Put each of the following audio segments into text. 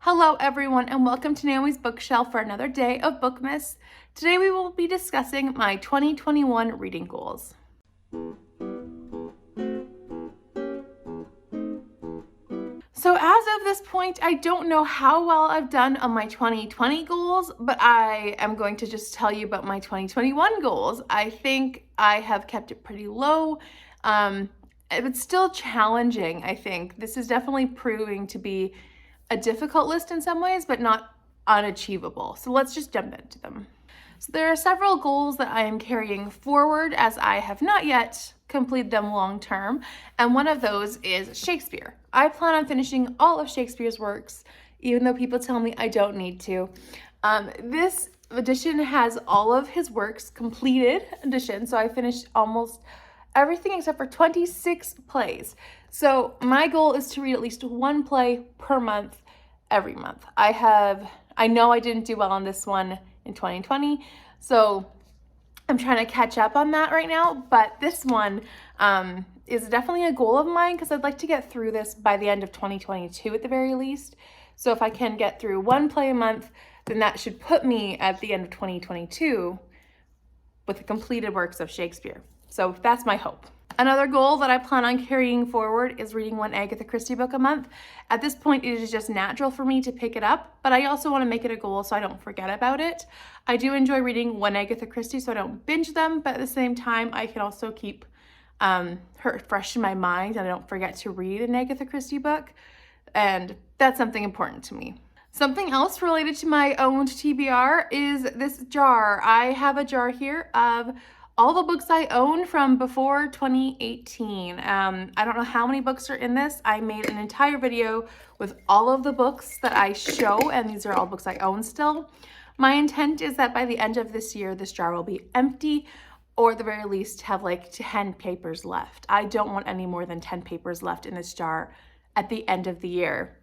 Hello everyone and welcome to Naomi's Bookshelf for another day of Bookmas. Today we will be discussing my 2021 reading goals. So as of this point, I don't know how well I've done on my 2020 goals, but I am going to just tell you about my 2021 goals. I think I have kept it pretty low. It's still challenging, I think. This is definitely proving to be a difficult list in some ways, but not unachievable. So let's just jump into them. So there are several goals that I am carrying forward as I have not yet completed them long term, and one of those is Shakespeare. I plan on finishing all of Shakespeare's works, even though people tell me I don't need to. This edition has all of his works, completed edition, so I finished almost everything except for 26 plays. So my goal is to read at least one play per month, every month. I know I didn't do well on this one in 2020, so I'm trying to catch up on that right now, but this one is definitely a goal of mine because I'd like to get through this by the end of 2022 at the very least. So if I can get through one play a month, then that should put me at the end of 2022 with the completed works of Shakespeare. So that's my hope. Another goal that I plan on carrying forward is reading one Agatha Christie book a month. At this point, it is just natural for me to pick it up, but I also want to make it a goal so I don't forget about it. I do enjoy reading one Agatha Christie so I don't binge them, but at the same time, I can also keep her fresh in my mind and I don't forget to read an Agatha Christie book, and that's something important to me. Something else related to my owned TBR is this jar. I have a jar here of all the books I own from before 2018. I don't know how many books are in this. I made an entire video with all of the books that I show, and these are all books I own still. My intent is that by the end of this year, this jar will be empty, or at the very least have like 10 papers left. I don't want any more than 10 papers left in this jar at the end of the year.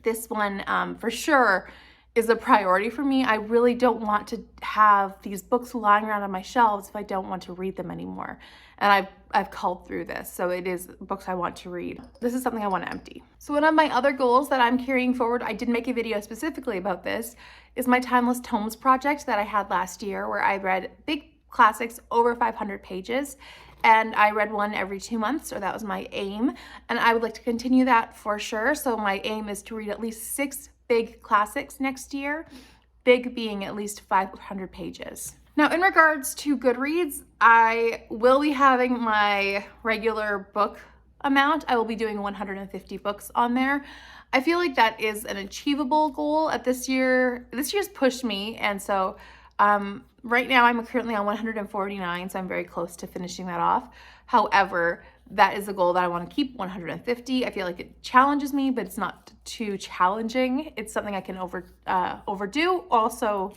This one, for sure, is a priority for me. I really don't want to have these books lying around on my shelves if I don't want to read them anymore. And I've culled through this, so it is books I want to read. This is something I want to empty. So one of my other goals that I'm carrying forward, I did make a video specifically about this, is my Timeless Tomes project that I had last year, where I read big classics over 500 pages. And I read one every 2 months, or that was my aim. And I would like to continue that for sure. So my aim is to read at least 6 big classics next year, big being at least 500 pages. Now, in regards to Goodreads, I will be having my regular book amount. I will be doing 150 books on there. I feel like that is an achievable goal at this year. This year's pushed me, and so right now I'm currently on 149, so I'm very close to finishing that off. However, that is a goal that I want to keep, 150. I feel like it challenges me, but it's not too challenging. It's something I can overdo. Also,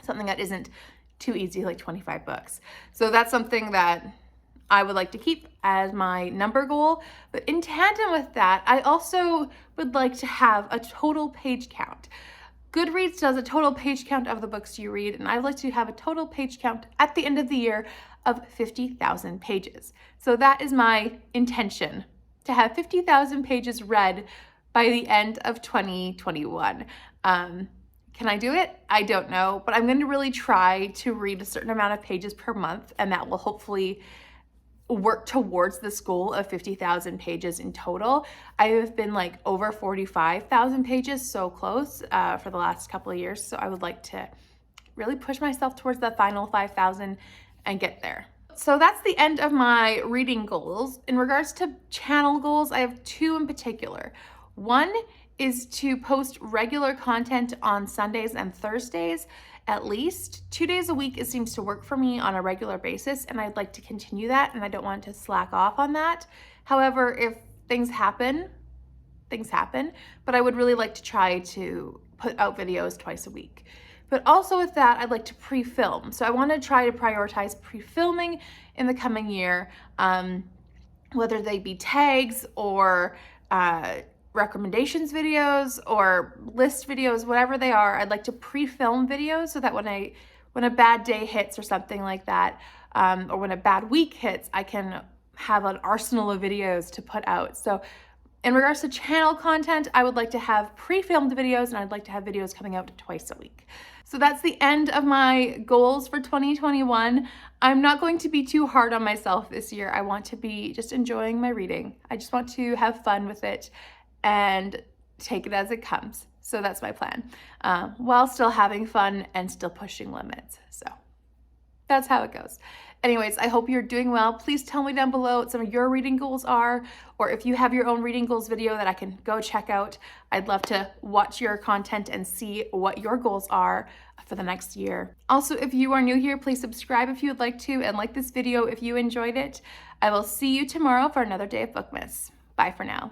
something that isn't too easy, like 25 books. So that's something that I would like to keep as my number goal. But in tandem with that, I also would like to have a total page count. Goodreads does a total page count of the books you read, and I'd like to have a total page count at the end of the year of 50,000 pages. So that is my intention, to have 50,000 pages read by the end of 2021. Can I do it? I don't know, but I'm going to really try to read a certain amount of pages per month, and that will hopefully work towards this goal of 50,000 pages in total. I have been like over 45,000 pages, so close for the last couple of years. So I would like to really push myself towards the final 5,000 and get there. So that's the end of my reading goals. In regards to channel goals, I have 2 in particular. One is to post regular content on Sundays and Thursdays, at least 2 days a week. It seems to work for me on a regular basis, and I'd like to continue that, and I don't want to slack off on that. However, if things happen, but I would really like to try to put out videos twice a week. But also with that, I'd like to pre-film. So I want to try to prioritize pre-filming in the coming year, whether they be tags or recommendations videos or list videos, whatever they are. I'd like to pre-film videos so that when a bad day hits or something like that, or when a bad week hits, I can have an arsenal of videos to put out. So In regards to channel content, I would like to have pre-filmed videos and I'd like to have videos coming out twice a week. So that's the end of my goals for 2021. I'm not going to be too hard on myself this year. I want to be just enjoying my reading. I just want to have fun with it and take it as it comes. So that's my plan, while still having fun and still pushing limits. So that's how it goes. Anyways, I hope you're doing well. Please tell me down below what some of your reading goals are, or if you have your own reading goals video that I can go check out. I'd love to watch your content and see what your goals are for the next year. Also, if you are new here, please subscribe if you would like to, and like this video if you enjoyed it. I will see you tomorrow for another day of Bookmas. Bye for now.